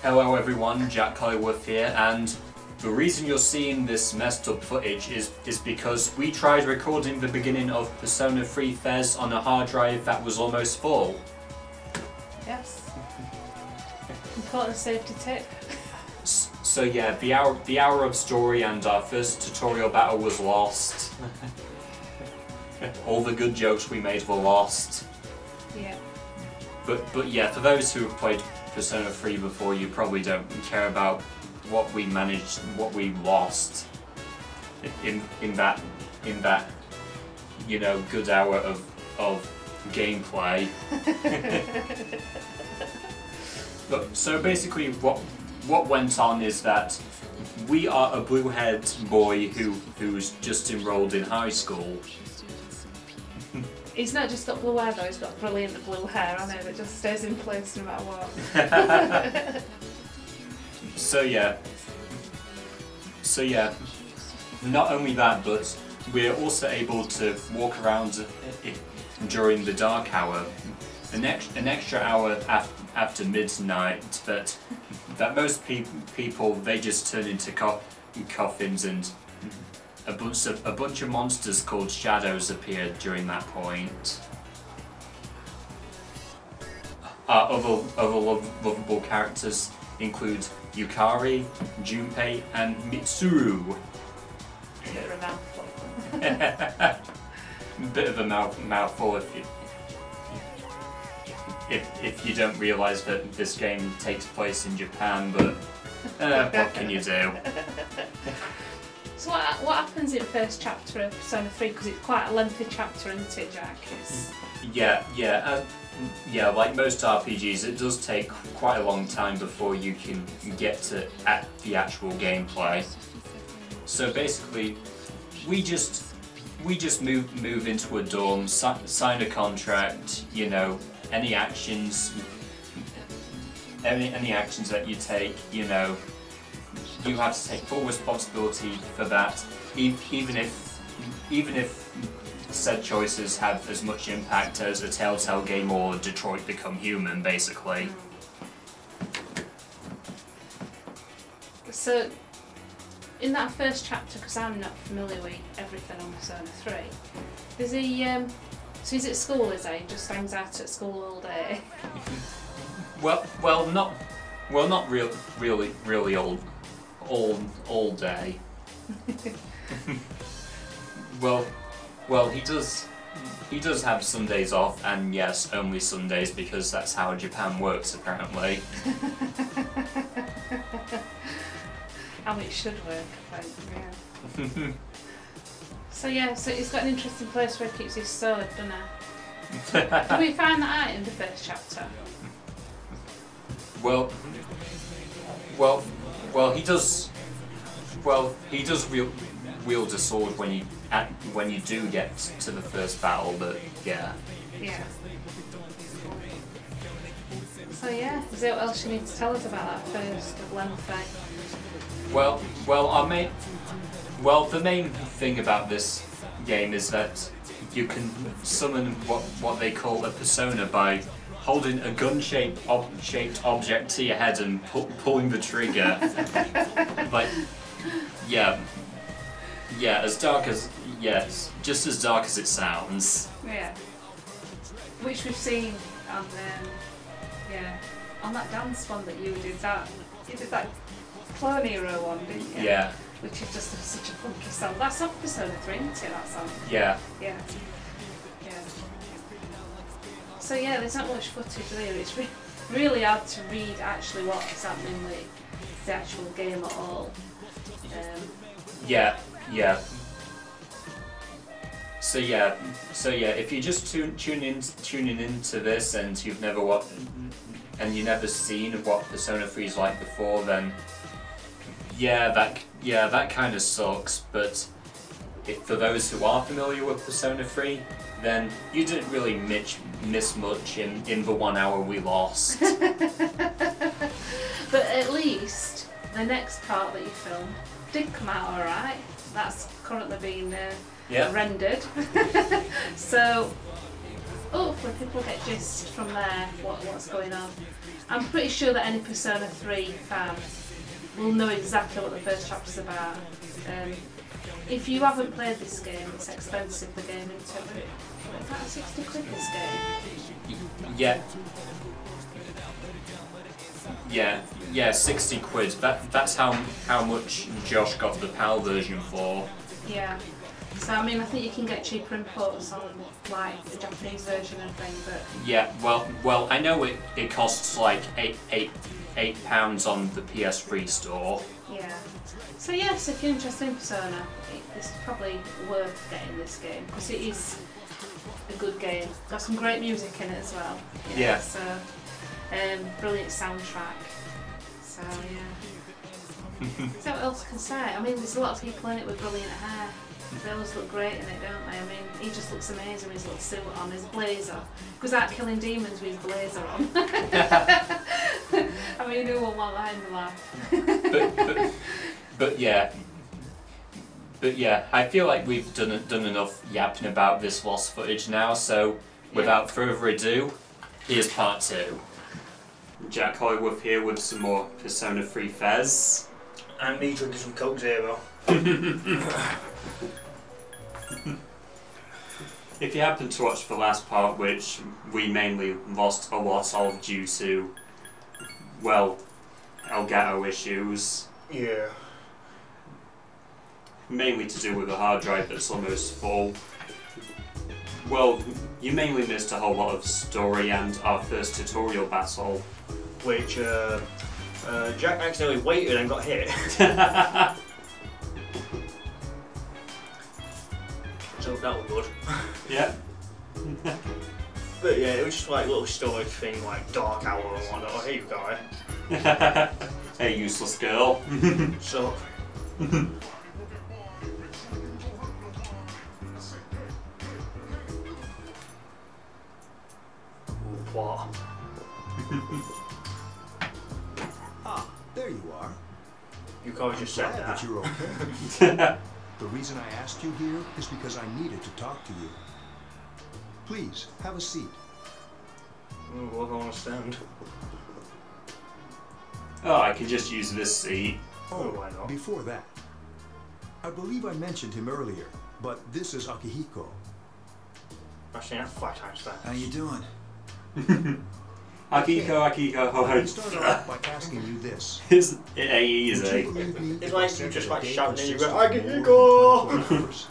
Hello everyone, Jack Collingworth here, and the reason you're seeing this messed up footage is because we tried recording the beginning of Persona 3 FES on a hard drive that was almost full. Yes. Important safety tip. So yeah, the hour of story and our first tutorial battle was lost. All the good jokes we made were lost. Yeah. But yeah, for those who have played Persona 3 before, you probably don't care about what we managed, what we lost in that good hour of gameplay. But so basically, what went on is that we are a blue-haired boy who's just enrolled in high school. He's not just got blue hair though, he's got brilliant blue hair on him that just stays in place no matter what. So yeah, not only that, but we're also able to walk around during the dark hour, an extra hour after midnight that most people they just turn into coffins, and a bunch of monsters called shadows appeared during that point. Other lovable characters include Yukari, Junpei, and Mitsuru. Bit of a mouthful. Bit of a mouthful if you don't realise that this game takes place in Japan, but what can you do? So what happens in first chapter of Persona 3? Because it's quite a lengthy chapter, isn't it, Jack? Yeah, like most RPGs, it does take quite a long time before you can get to the actual gameplay. So basically, we just move into a dorm, sign a contract. Any actions that you take, you have to take full responsibility for that, even if said choices have as much impact as a Telltale game or Detroit Become Human, basically. So, in that first chapter, because I'm not familiar with everything on Persona 3, there's a so he's at school, is he? Just hangs out at school all day. not really all day. Well, he does have Sundays off, and yes, only Sundays, because that's how Japan works, apparently. How it should work, I think, yeah. So he's got an interesting place where he keeps his sword, doesn't he? Did we find that out in the first chapter? Well, he does. Well, he does wield a sword when you do get to the first battle, but yeah. Yeah. So yeah, is there what else you need to tell us about that first lengthy? The main thing about this game is that you can summon what they call a persona by holding a gun-shaped object to your head and pulling the trigger. Just as dark as it sounds. Yeah. Which we've seen on on that dance one that you did. You did that Clone Hero one, didn't you? Yeah. Which is just such a funky song. That's off Persona 3, isn't it, that song? Yeah. Yeah. So yeah, there's not much footage there. It's really hard to read actually what's happening with the actual game at all. Yeah. So if you're just tuning into this and you've never seen what Persona 3 is like before, then that kind of sucks. But for those who are familiar with Persona 3, then you didn't really miss much in the 1 hour we lost. But at least the next part that you filmed did come out alright. That's currently being rendered. So hopefully people get gist from there what's going on. I'm pretty sure that any Persona 3 fan will know exactly what the first chapter's about. If you haven't played this game, it's expensive, the game in total. It's about 60 quid this game. Yeah, 60 quid. That's how much Josh got the PAL version for. Yeah. So I mean, I think you can get cheaper imports on like the Japanese version and thing, but yeah. Well, I know it costs like £8 on the PS3 store. yeah. So yes, if you're interested in Persona, it's probably worth getting this game because it is a good game. Got some great music in it as well. Yeah. So brilliant soundtrack. So yeah. So what else can I say? I mean, there's a lot of people in it with brilliant hair. They always look great in it, don't they? I mean, he just looks amazing with his little suit on, his blazer. He goes out killing demons with his blazer on. I mean, who will want that in their life? But yeah, I feel like we've done enough yapping about this lost footage now, so without further ado, here's part 2. Jack Hollywood here with some more Persona 3 FES. And me drinking some Coke Zero. If you happen to watch the last part, which we mainly lost a lot of due to, well, Elgato issues. Yeah. Mainly to do with a hard drive that's almost full. Well, you mainly missed a whole lot of story and our first tutorial battle. Which, Jack accidentally waited and got hit. So that was good. Yeah. But yeah, it was just like a little story thing, like Dark Hour and whatnot. Oh, here you go. Hey, useless girl. So. What? Ah, there you are. You can't just said Glad that. that you're okay. The reason I asked you here is because I needed to talk to you. Please, have a seat. Oh, what do I understand? Oh, I can just use this seat. Oh, why not? Before that, I believe I mentioned him earlier, but this is Akihiko. I've seen that 5 times fast. How you doing? Akihiko, Let me start off by asking you this. Is it Would you easy? believe me It's if like I said you just that a like day shouting and you consists go, of more than 24 hours?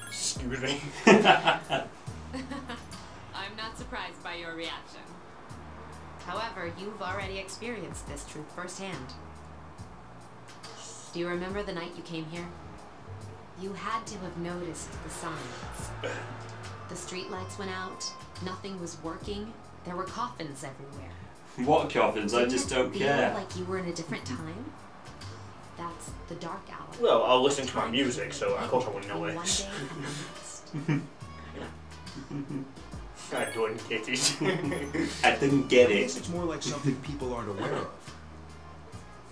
Excuse me. I'm not surprised by your reaction. However, you've already experienced this truth firsthand. Do you remember the night you came here? You had to have noticed the signs. The streetlights went out, nothing was working, there were coffins everywhere. What coffins? I just don't Feel care. like you were in a different time? That's the dark hour. Well, I'll listen to my music, so of course I wouldn't know One this. day passed. I don't get it. I didn't get I guess it. it's more like something people aren't aware of.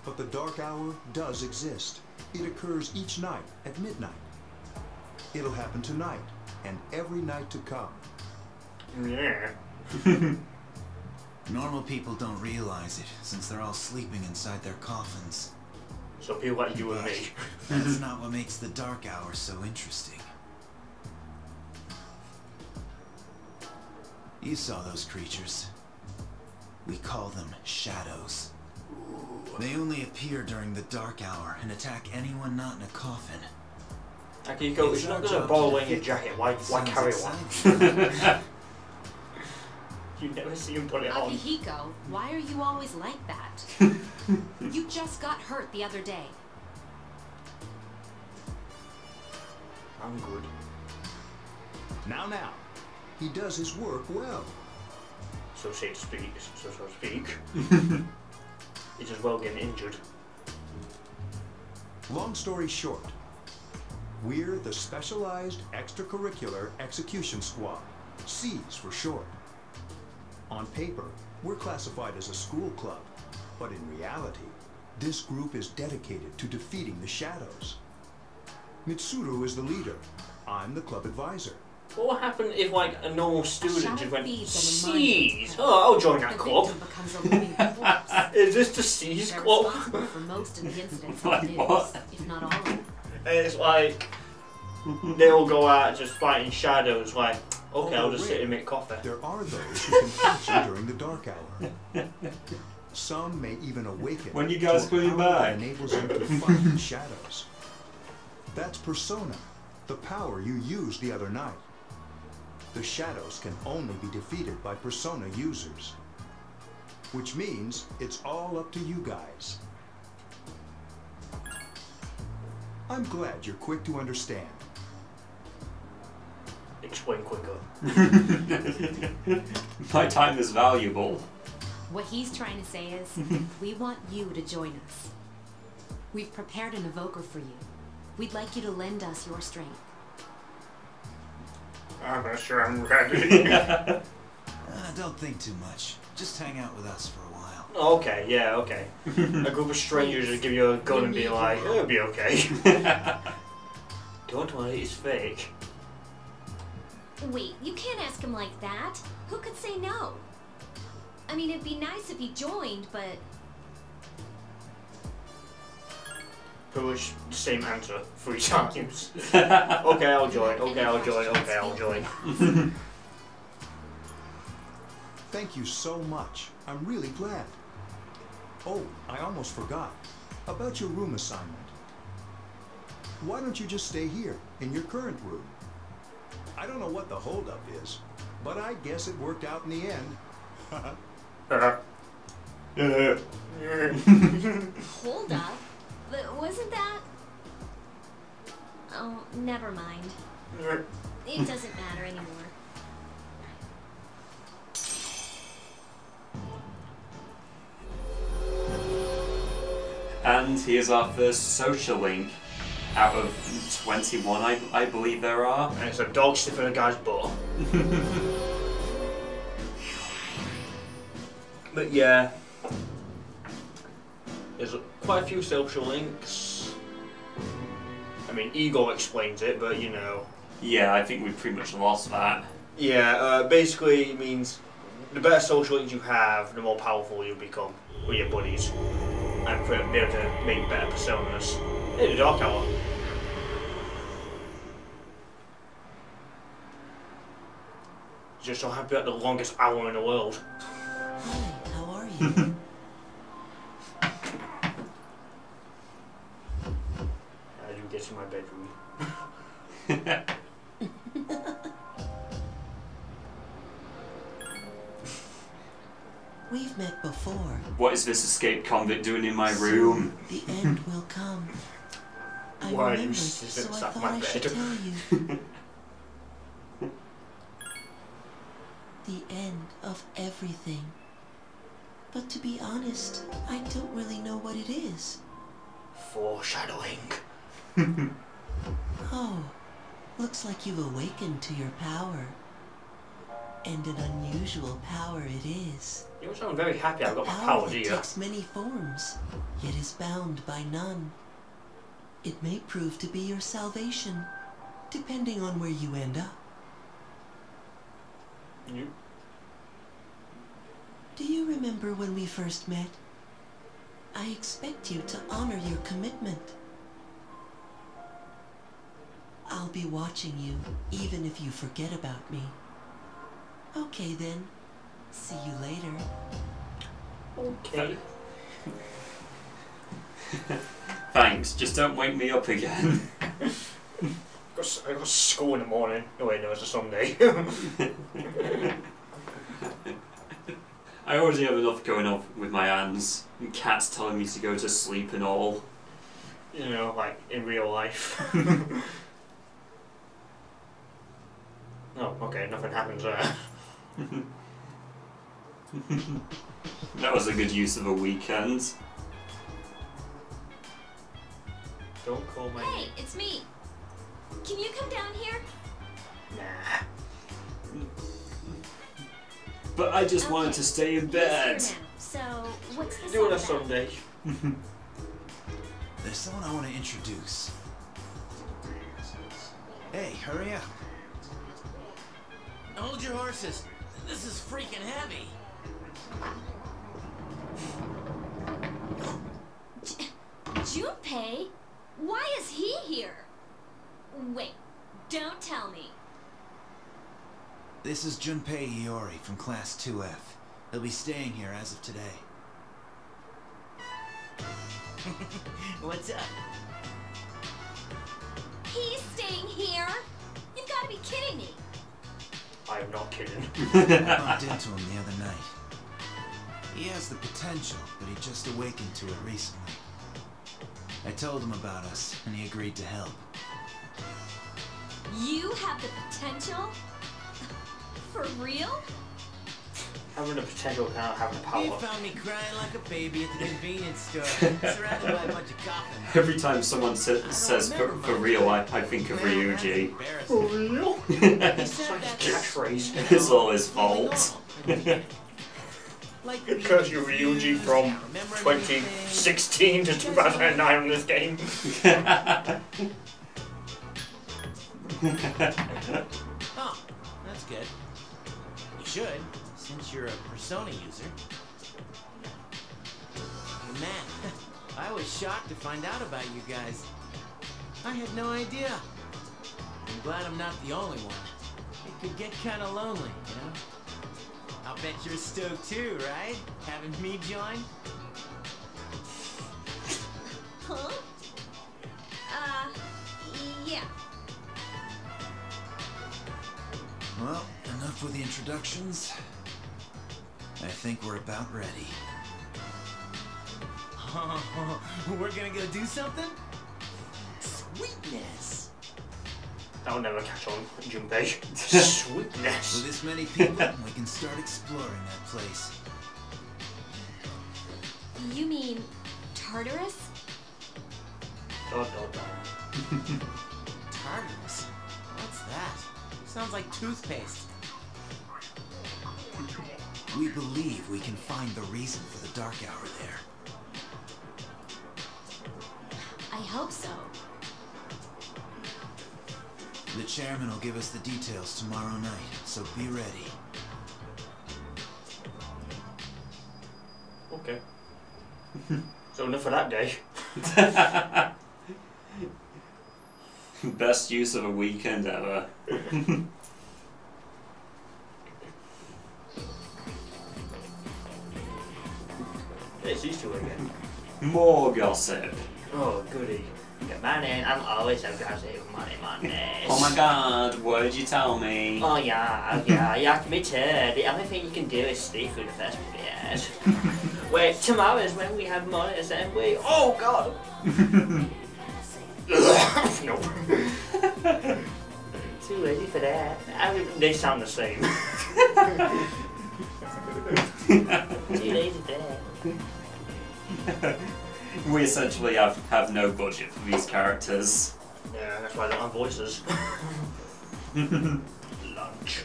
But the dark hour does exist. It occurs each night at midnight. It'll happen tonight and every night to come. Yeah. Normal people don't realize it, since they're all sleeping inside their coffins. So people like you and But me. that's not what makes the dark hour so interesting. You saw those creatures. We call them shadows. They only appear during the dark hour and attack anyone not in a coffin. Akihiko, it's not gonna bother wearing your jacket. Why Sounds carry one? exciting. You never see him put it on. Akihiko, why are you always like that? You just got hurt the other day. I'm good. Now. He does his work well. So to speak. He's as well getting injured. Long story short, we're the Specialized Extracurricular Execution Squad, SEAS for short. On paper, we're classified as a school club, but in reality, this group is dedicated to defeating the shadows. Mitsuru is the leader. I'm the club advisor. What would happen if, like, a normal student shadow just went, feeds on the mind Seas? control. Oh, I'll join that The club. victim becomes a living corpse. Is this the Seas They're Club? responsible for most of the incidents Like on the news, what? if not all of them. And it's like, they all go out just fighting shadows, like, okay, I'll just sit and make coffee. There are those who can function during the dark hour. Some may even awaken When you guys to a coming power that back? enables them to fight the shadows. That's persona, the power you used the other night. The shadows can only be defeated by persona users. Which means it's all up to you guys. I'm glad you're quick to understand. Explain quicker. My time is valuable. What he's trying to say is, we want you to join us. We've prepared an evoker for you. We'd like you to lend us your strength. I'm not sure I'm ready. Don't think too much. Just hang out with us for a while. Okay, yeah, okay. A group of strangers would give you a gun and be like, it'll be okay. Don't worry, it's fake. Wait, you can't ask him like that. Who could say no? I mean, it'd be nice if he joined, but... Pretty much the same answer 3 times. Okay, I'll join. Okay, I'll join. Okay, I'll join. Thank you so much. I'm really glad. Oh, I almost forgot. About your room assignment. Why don't you just stay here, in your current room? I don't know what the holdup is, but I guess it worked out in the end. Hold up. But wasn't that... Oh, never mind. It doesn't matter anymore. And here's our first social link out of 21, I believe there are. And it's a dog sniffing a guy's butt. But yeah, there's quite a few social links. I mean, Ego explains it, but you know. Yeah, I think we've pretty much lost that. Yeah, basically it means the better social links you have, the more powerful you become with your buddies. And for be able to make better personas. Hey, the Dark Hour. Just so happy at the longest hour in the world. Hi, how are you? How do you get to my bedroom? We've met before. What is this escaped convict doing in my room? The end will come. I Why are you remembered, sitting so I inside thought my I should bed? tell you. The end of everything. But to be honest, I don't really know what it is. Foreshadowing. Oh, looks like you've awakened to your power. And an unusual power it is. You don't sound very happy I've got my A power, that do you? takes many forms, yet is bound by none. It may prove to be your salvation, depending on where you end up. You? Do you remember when we first met? I expect you to honor your commitment. I'll be watching you, even if you forget about me. Okay then. See you later. Okay. Thanks, just don't wake me up again. I got school in the morning. Oh wait, no, it's a Sunday. I already have enough going on with my hands, and cats telling me to go to sleep and all. You know, like in real life. Oh, okay, nothing happens there. That was a good use of a weekend. Don't call my Hey, it's me. Can you come down here? Nah. But I just wanted Okay, to stay in he's bed. here now. So, what's this Do all it on a about? Sunday. There's someone I want to introduce. Hey, hurry up. Hold your horses. This is freaking heavy. Junpei? Why is he here? Wait, don't tell me. This is Junpei Iori from Class 2F. He'll be staying here as of today. What's up? He's staying here? You've got to be kidding me. I'm not kidding. I bumped into him the other night. He has the potential, but he just awakened to it recently. I told him about us, and he agreed to help. You have the potential? For real? Having the potential without having the power. He found me crying like a baby at the convenience store, surrounded by a bunch of coffins. Every time someone says for real, I think of Ryuji. For real? He It's said like that a catchphrase. It's all his fault. Like Because you're Ryuji from 2016 to 2009 on this game. Oh, that's good. You should, since you're a Persona user. Man, I was shocked to find out about you guys. I had no idea. I'm glad I'm not the only one. It could get kind of lonely, you know? I'll bet you're stoked too, right? Having me join? Huh? Yeah. Well, enough with the introductions. I think we're about ready. We're gonna go do something? Sweetness! I'll never catch on, Junpei. Sweetness. With this many people, we can start exploring that place. You mean Tartarus? Dot, dot, dot. Tartarus? What's that? Sounds like toothpaste. We believe we can find the reason for the dark hour there. I hope so. The chairman will give us the details tomorrow night, so be ready. Okay. So enough for that day. Best use of a weekend ever. It's these two again. More gossip. Oh, goody. Good morning. I'm always so gossip Mondays. Oh my god, what did you tell me? Oh yeah, you have to be too. The only thing you can do is sleep through the first few years. Wait, tomorrow is when we have morning assembly. Oh god! Nope. Too lazy for that. They sound the same. Too lazy for that. We essentially have no budget for these characters. Yeah, that's why they don't have voices. Lunch.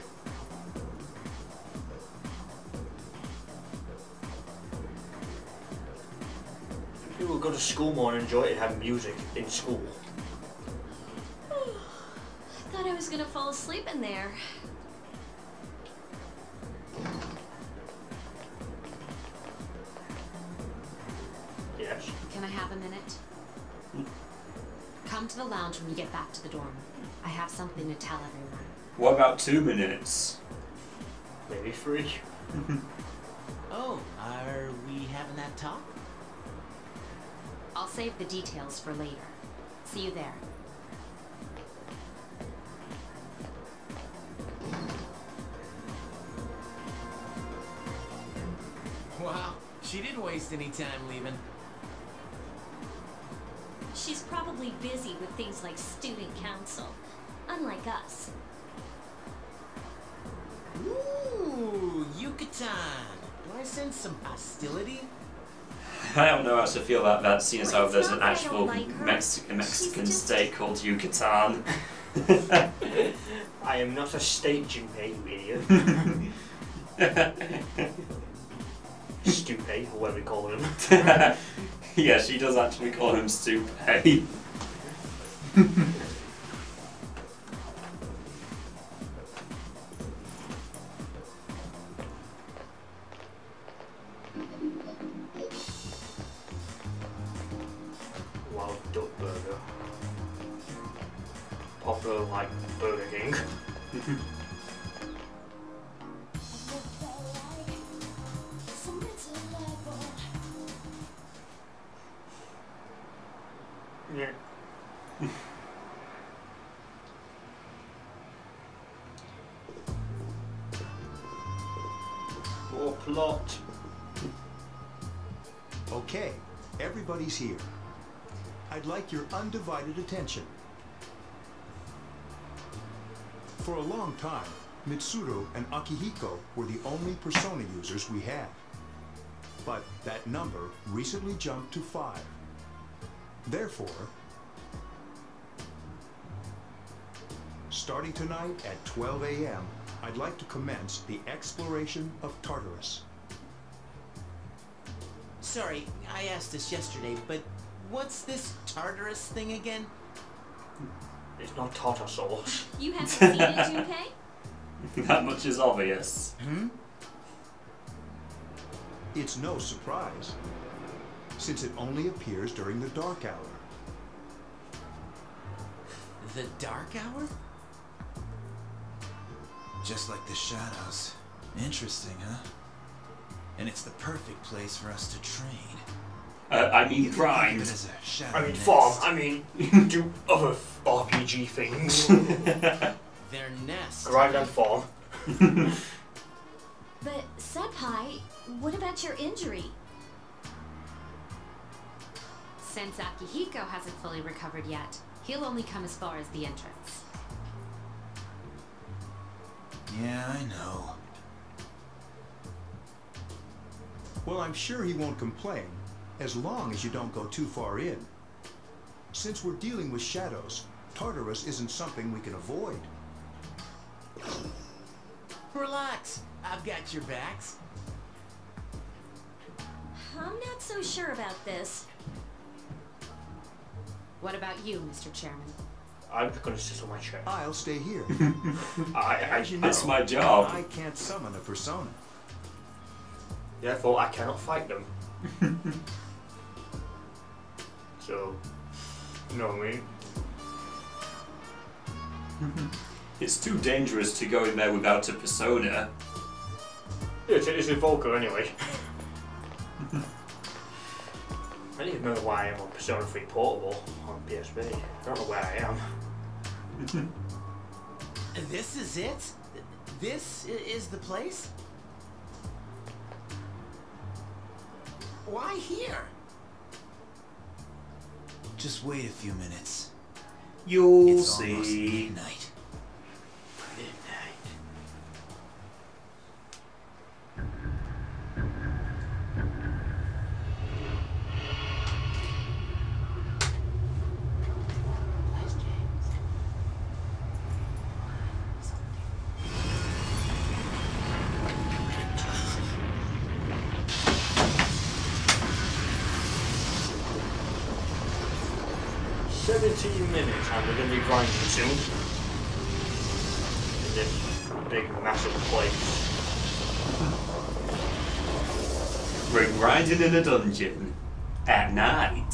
People go to school more and enjoy it and have music in school. I thought I was gonna fall asleep in there. Yes. Can I have a minute? Come to the lounge when you get back to the dorm. I have something to tell everyone. What about 2 minutes? Maybe 3. Oh, are we having that talk? I'll save the details for later. See you there. Wow, she didn't waste any time leaving. She's probably busy with things like student council, unlike us. Ooh, Yucatan. Do I sense some hostility? I don't know how to feel about that, seeing as how It's there's not an that I actual don't like her. Mexican She's just- state called Yucatan. I am not a state Junpei, you idiot. Stupid, or whatever we call him. Yeah, she does actually call him Stupid. for like Burger King. Yeah. More plot. Okay, everybody's here. I'd like your undivided attention. For a long time, Mitsuru and Akihiko were the only persona users we had. But that number recently jumped to 5. Therefore, starting tonight at 12 a.m., I'd like to commence the exploration of Tartarus. Sorry, I asked this yesterday, but what's this Tartarus thing again? It's not tartar sauce. You haven't seen it, Junpei? That much is obvious. Hmm? It's no surprise, since it only appears during the dark hour. The dark hour? Just like the shadows. Interesting, huh? And it's the perfect place for us to train. I mean You can think of grind. it as a shadow I mean nest. farm. I mean you can do other RPG things. Their nest. Grind and farm. But, Senpai, what about your injury? Since Akihiko hasn't fully recovered yet, he'll only come as far as the entrance. Yeah, I know. Well, I'm sure he won't complain, as long as you don't go too far in. Since we're dealing with shadows, Tartarus isn't something we can avoid. Relax, I've got your backs. I'm not so sure about this. What about you, Mr. Chairman? I'm gonna sit on my chair. I'll stay here. As you know, That's my job. I can't summon a persona. therefore I cannot fight them. So, you know what I mean? It's too dangerous to go in there without a persona. Yeah, it's Evoker anyway. I don't even know why I'm on Persona 3 Portable on PSP. I don't know where I am. This is it? This is the place? Why here? Just wait a few minutes. You'll It's almost see. midnight. Minutes and we're going to be grinding soon. In this big, massive place. We're grinding in a dungeon at night.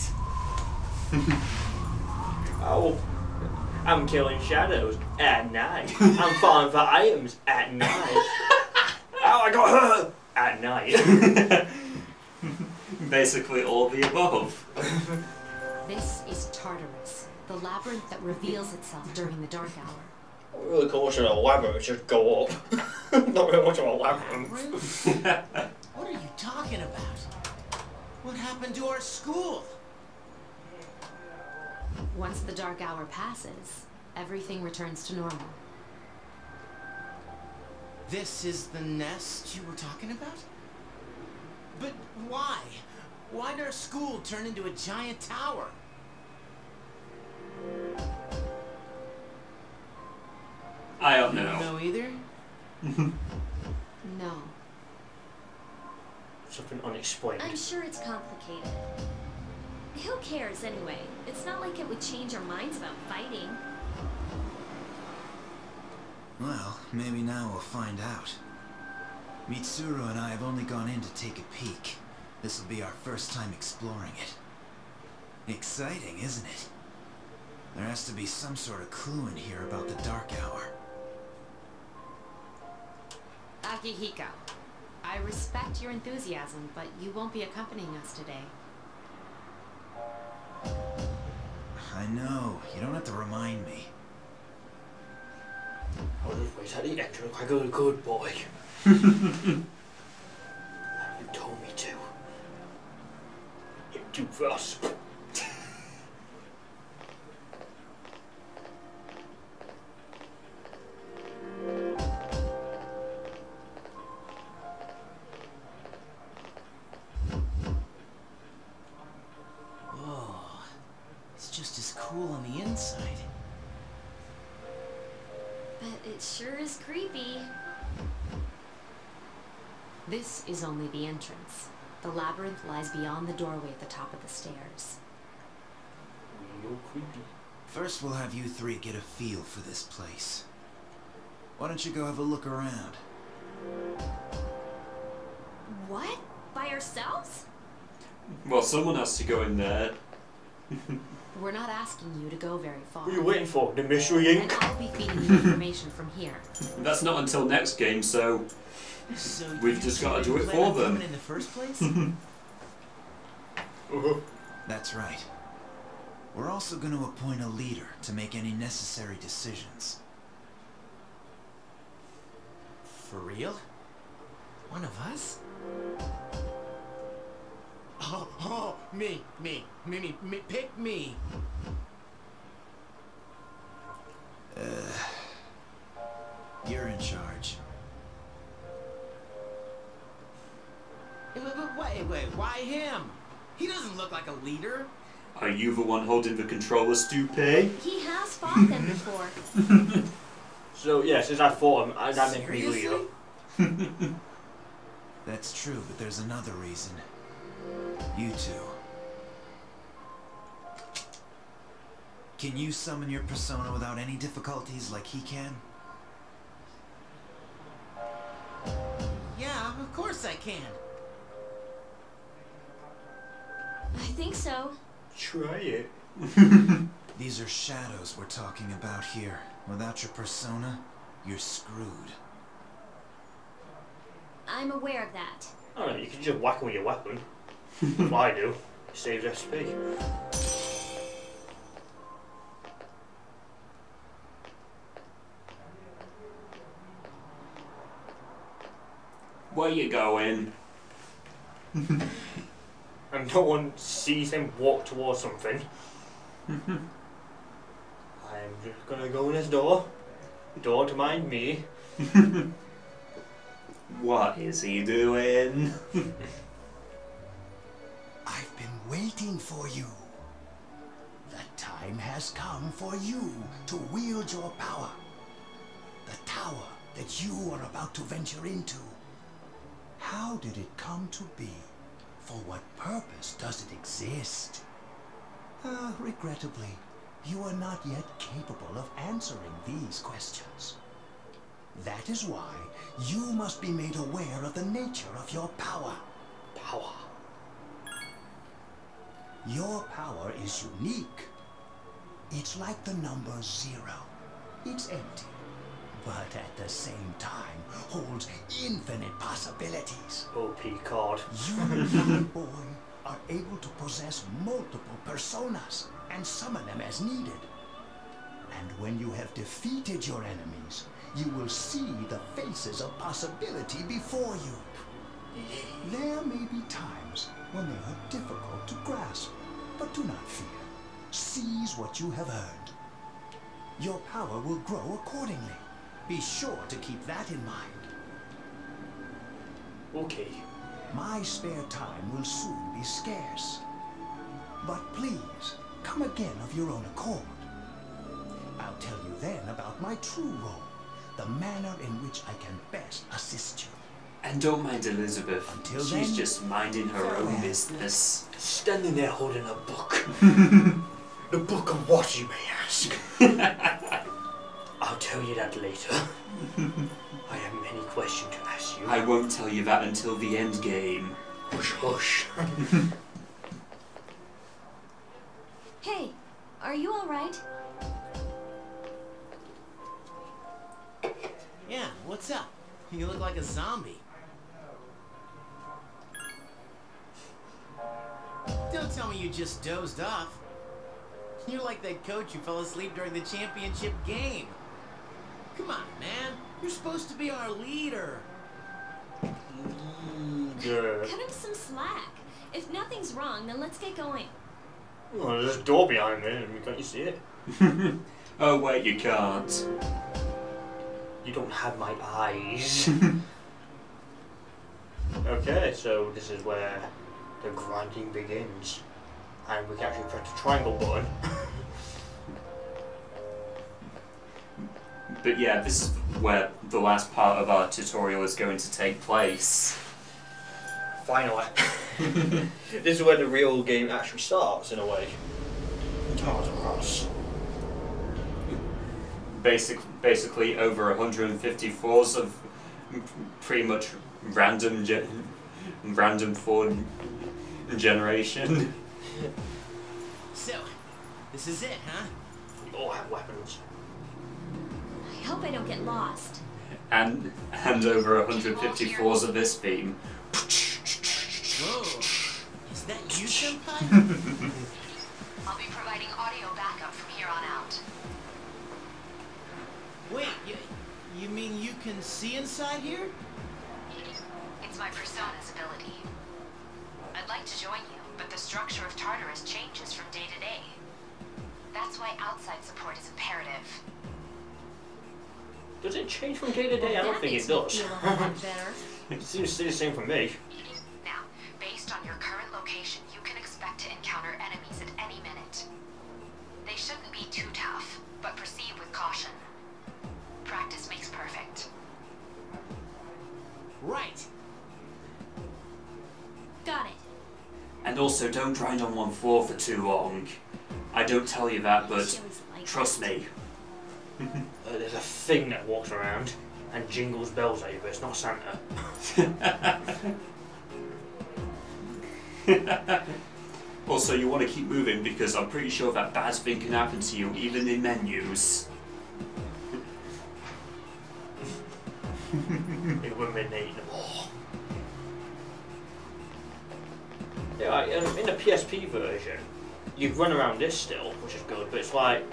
Oh, I'm killing shadows at night. I'm falling for items at night. Oh, I got hurt at night. Basically all the above. This is Tartarus, the labyrinth that reveals itself during the dark hour. Not really cool much of a labyrinth, just go up. Not really much of a labyrinth. What are you talking about? What happened to our school? Once the dark hour passes, everything returns to normal. This is the nest you were talking about? But why? Why'd our school turn into a giant tower? I don't You know. don't know either? No. Something unexplained. I'm sure it's complicated. Who cares anyway? It's not like it would change our minds about fighting. Well, maybe now we'll find out. Mitsuru and I have only gone in to take a peek. This will be our first time exploring it. Exciting, isn't it? There has to be some sort of clue in here about the Dark Hour. Akihiko, I respect your enthusiasm, but you won't be accompanying us today. I know. You don't have to remind me. I'll just wait at the end like a good boy. You told me to. You do first. Whoa. It's just as cool on the inside. But it sure is creepy. This is only the entrance. The labyrinth lies beyond the doorway at the top of the stairs. Real creepy. First, we'll have you three get a feel for this place. Why don't you go have a look around? What? By ourselves? Well, someone has to go in there. We're not asking you to go very far. What are you waiting for? The mystery And ink? I'll be feeding you information from here. That's not until next game, so So we've you just two got to do it didn't for plan on them. coming in the first place? That's right. We're also going to appoint a leader to make any necessary decisions. For real? One of us? Oh, me, pick me. You're in charge. Wait, why him? He doesn't look like a leader. Are you the one holding the controller, Stupid? He has fought them before. So, yeah, since I fought him, that makes me leader. Seriously? That's true, but there's another reason. You two. Can you summon your persona without any difficulties like he can? Yeah, of course I can. I think so. Try it. These are shadows we're talking about here. Without your persona, you're screwed. I'm aware of that. I don't know, you can just whack him with your weapon. That's what I do. It saves SP. Where you going? And no one sees him walk towards something. I'm just gonna go in his door. Don't mind me. What is he doing? I've been waiting for you. The time has come for you to wield your power. The tower that you are about to venture into. How did it come to be? For what purpose does it exist? Regrettably, you are not yet capable of answering these questions. That is why you must be made aware of the nature of your power. Power. Your power is unique. It's like the number 0. It's empty, but at the same time holds infinite possibilities. OP card. You, little boy, are able to possess multiple personas and summon them as needed. And when you have defeated your enemies, you will see the faces of possibility before you. There may be times when they are difficult to grasp, but do not fear. Seize what you have earned. Your power will grow accordingly. Be sure to keep that in mind. Okay. My spare time will soon be scarce. But please, come again of your own accord. I'll tell you then about my true role, the manner in which I can best assist you. And don't mind Elizabeth. Until She's then, just minding her own farewell. business. Standing there holding a book. The book of what, you may ask? I'll tell you that later. I have many questions to ask you. I won't tell you that until the end game. Hush, hush. Hey, are you alright? Yeah, what's up? You look like a zombie. Don't tell me you just dozed off. You're like that coach who fell asleep during the championship game. Come on, man. You're supposed to be our leader. Leader. Cut him some slack. If nothing's wrong, then let's get going. Oh, there's a door behind me. Can't you see it? Oh wait, you can't. You don't have my eyes. Okay, so this is where the grinding begins. And we can actually press the triangle button. But yeah, this is where the last part of our tutorial is going to take place. Finally. This is where the real game actually starts, in a way. Towards across. Basically over 150 floors of pretty much random floor generation. So, this is it, huh? We all have weapons. I hope I don't get lost. And over 150 floors of this theme. Whoa. Is that you, Senpai? I'll be providing audio backup from here on out. Wait, you mean you can see inside here? It's my persona's ability. I'd like to join you, but the structure of Tartarus changes from day to day. That's why outside support is imperative. Does it change from day to day? I don't think it does. It seems to stay the same for me. Now, based on your current location, you can expect to encounter enemies at any minute. They shouldn't be too tough, but proceed with caution. Practice makes perfect. Right. Got it. And also, don't grind on one floor for too long. I don't tell you that, but trust me. There's a thing that walks around and jingles bells at you, but it's not Santa. Also, you want to keep moving because I'm pretty sure that bad thing can happen to you even in menus. Eliminate them all. Yeah, in the PSP version, you run around this still, which is good, but it's like,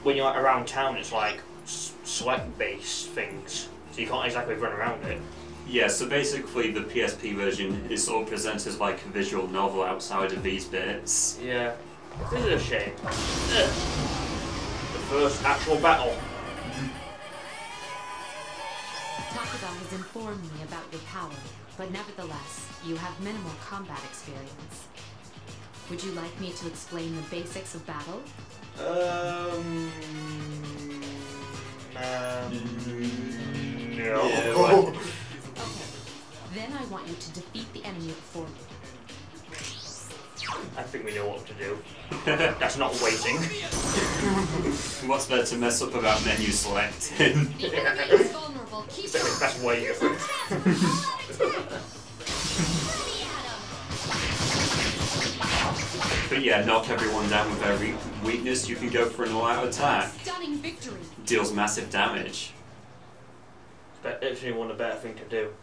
when you're around town, it's like select-based things, so you can't exactly run around it. Yeah, so basically the PSP version is sort of presented like a visual novel outside of these bits. Yeah, this is a shame. The first actual battle. Takeda has informed me about your power, but nevertheless, you have minimal combat experience. Would you like me to explain the basics of battle? No. Yeah, what? Okay, then I want you to defeat the enemy before you. I think we know what to do. That's not waiting. What's there to mess up about menu selecting? The enemy is vulnerable. Keep It's the best way of But yeah, knock everyone down with every weakness, you can go for an all-out attack. Stunning victory. Deals massive damage. It's actually one of the better thing to do.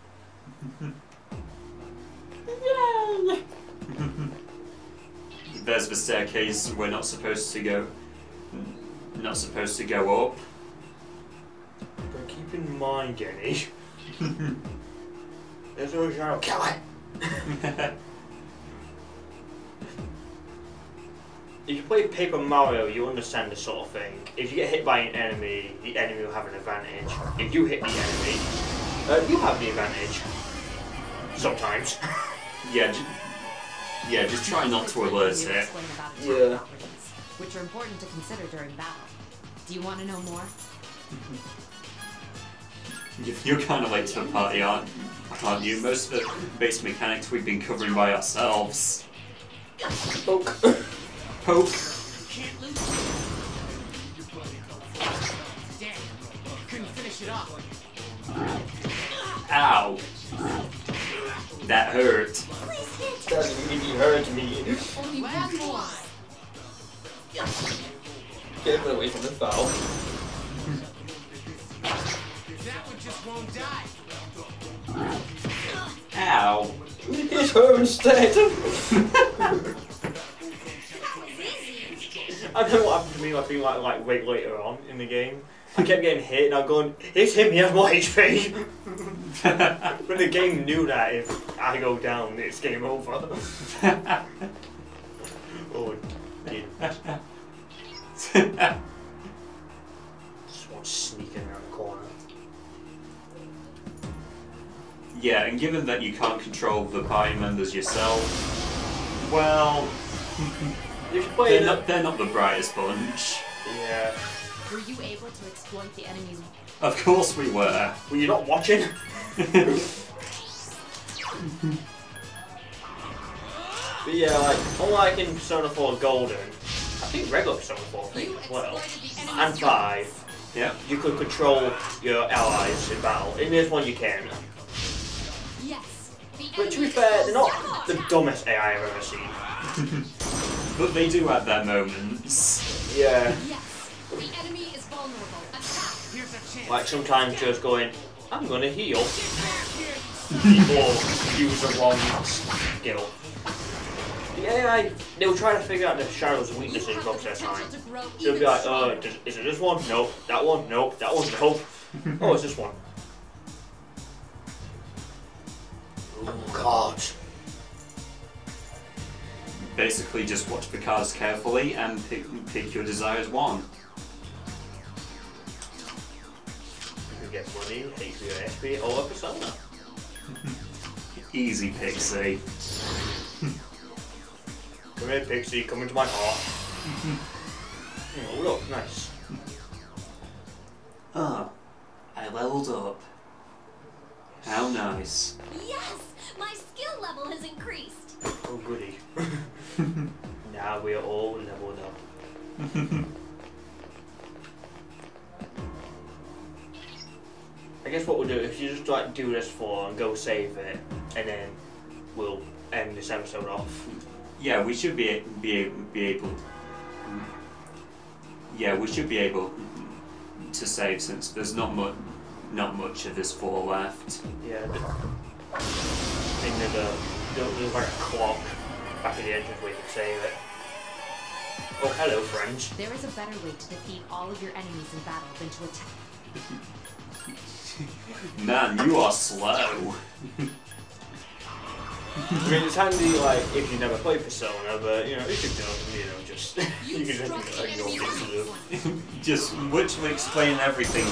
There's the staircase we're not supposed to go. Not supposed to go up. But keep in mind, Jenny. There's always a kill it. If you play Paper Mario, you understand this sort of thing. If you get hit by an enemy, the enemy will have an advantage. If you hit the enemy, you have the advantage. Sometimes. Yeah, just try not to alert it. Explain about attack Yeah. properties, which are important to consider during battle. Do you want to know more? You're kind of late to the party, aren't you? Most of the base mechanics we've been covering by ourselves. Poke. Poke. Can't lose. Damn, couldn't finish it off. Ow. That hurt. That really hurt me. Only one more. Get away from the foul. That would just just won't die. Ow. It's her instead. I don't know what happened to me. I think like way later on in the game, I kept getting hit, and I'm going, "It's him. He has more HP." But the game knew that if I go down, it's game over. Oh, dear. Just one sneaking around the corner. Yeah, and given that you can't control the party members yourself, well, they're not the brightest bunch. Yeah. Were you able to exploit the enemy's... Of course we were. Were you not watching? But yeah, like, unlike in Persona 4 Golden, I think regular Persona 4 thing as well, and 5, yeah, you could control your allies in battle. In this one you can. Yes. But to be fair, they're not the dumbest AI I've ever seen. But they do have their moments. Yeah. Yes. The enemy is vulnerable. Attack. Here's a chance. Like sometimes just going, I'm gonna heal. People use the wrong skill. The AI, they'll try to figure out the Shadow's weaknesses most of the time. They'll be like, is it this one? Nope. That one? Nope. That one? Nope. Oh, it's this one. Oh god. Basically just watch the cards carefully and pick your desired one. You can get money, HP, HP, or a Persona. Easy, Pixie. Come here, Pixie, come into my heart. Oh, look, nice. Oh, I leveled up. How nice. Yes! My skill level has increased. Oh, goody. Now we are all leveled up. I guess what we'll do, if you just like do this for and go save it, and then we'll end this episode off. Yeah, we should be able. Yeah, we should be able to save since there's not much of this 4 left. Yeah. And there's like a clock back at the entrance where you can save it. Oh, hello, friends. There is a better way to defeat all of your enemies in battle than to attack. Man, you are slow. I mean, it's handy, like, if you never played Persona, but, you know, if you don't, just, you can just ignore things to do. Just literally explain everything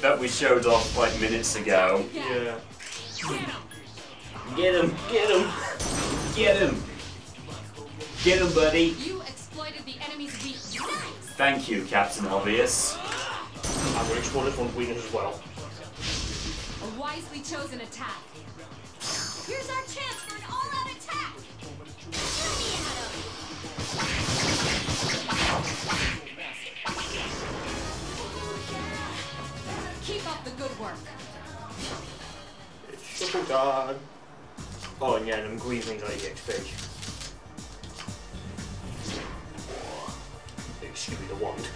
that we showed off, like, minutes ago. Yeah. Get him! Get him! Get him! Get him, buddy! You exploited the enemy's weakness. Thank you, Captain Obvious. I'm going to explore this one's weakness as well. A wisely chosen attack. Here's our chance for an all-out attack! Shoot me at him! Keep up the good work. It's shuffle time. Oh, and yeah, and them green things are EXP. Excuse me, the wand.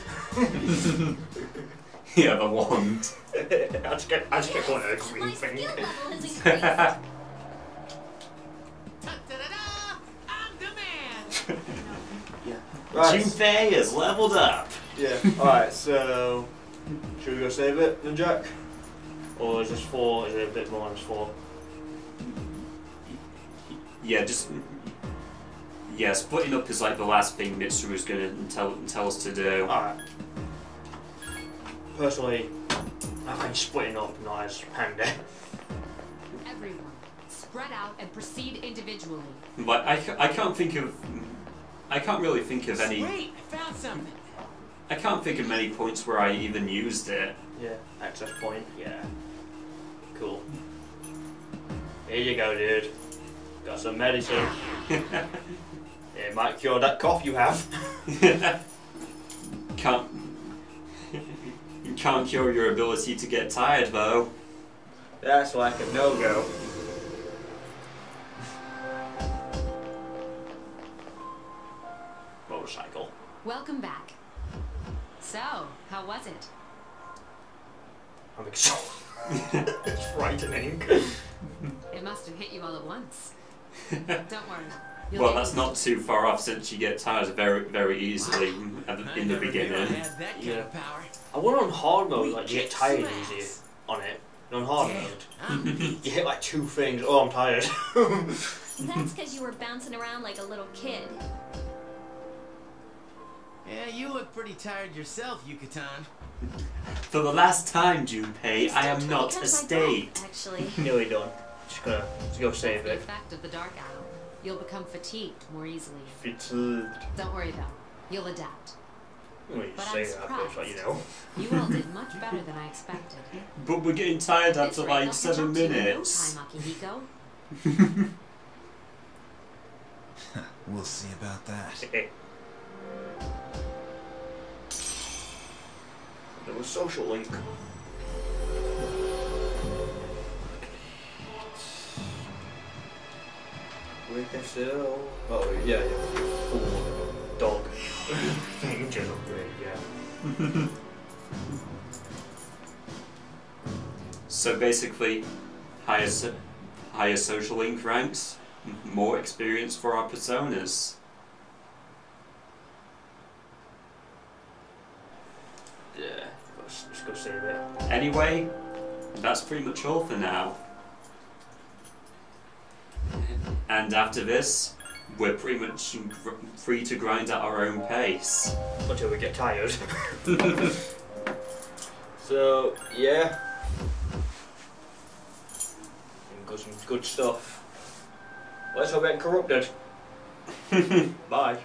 Yeah, the wand. I just kept calling it a green My thing. skill level has increased. I'm the man. Right. Junpei is leveled up. Yeah. Alright, so should we go save it then, Jack? Or is this 4? Is it a bit more than 4? Yeah, just... Yeah, splitting up is like the last thing Mitsuru's gonna tell us to do. Alright. Personally, I find splitting up not as handy. Everyone, spread out and proceed individually. Like, I can't think of... I can't really think of any... Wait, I found something. I can't think of many points where I even used it. Yeah, access point, yeah. Cool. Here you go, dude. Got some medicine. It might cure that cough you have. Can't cure your ability to get tired, though. That's like a no-go. Motorcycle. Welcome back. So, how was it? I'm exhausted. It's frightening. It must have hit you all at once. Don't worry. You'll Well, get that's used not too far off since you get tired very easily in the I beginning. had that kind of power. I went on hard mode, We like you get kick tired some easier ass. on it. And on hard Damn, mode, I'm beat. you hit like 2 things. Oh, I'm tired. That's because you were bouncing around like a little kid. Yeah, you look pretty tired yourself, Yucatan. For the last time, Junpei, I am not a Because my state. breath, actually. Nearly done. Just gonna go save the it. effect of the dark owl. You'll become fatigued more easily. Fatigued. Don't worry though. You'll adapt. Well, you But say I'm that, but it's like, you know. You all did much better than I expected. But we're getting tired At after this rate, like they'll catch 7 up to you in minutes. No time, Akihiko. We'll see about that. There was social link. We can still. Oh, yeah. Cool. Dog. Danger upgrade, yeah. So basically, higher social link ranks, more experience for our personas. Yeah, let's go save it. Anyway, that's pretty much all for now. And after this, we're pretty much free to grind at our own pace. Until we get tired. So, yeah. Got some good stuff. Let's hope we get corrupted. Bye.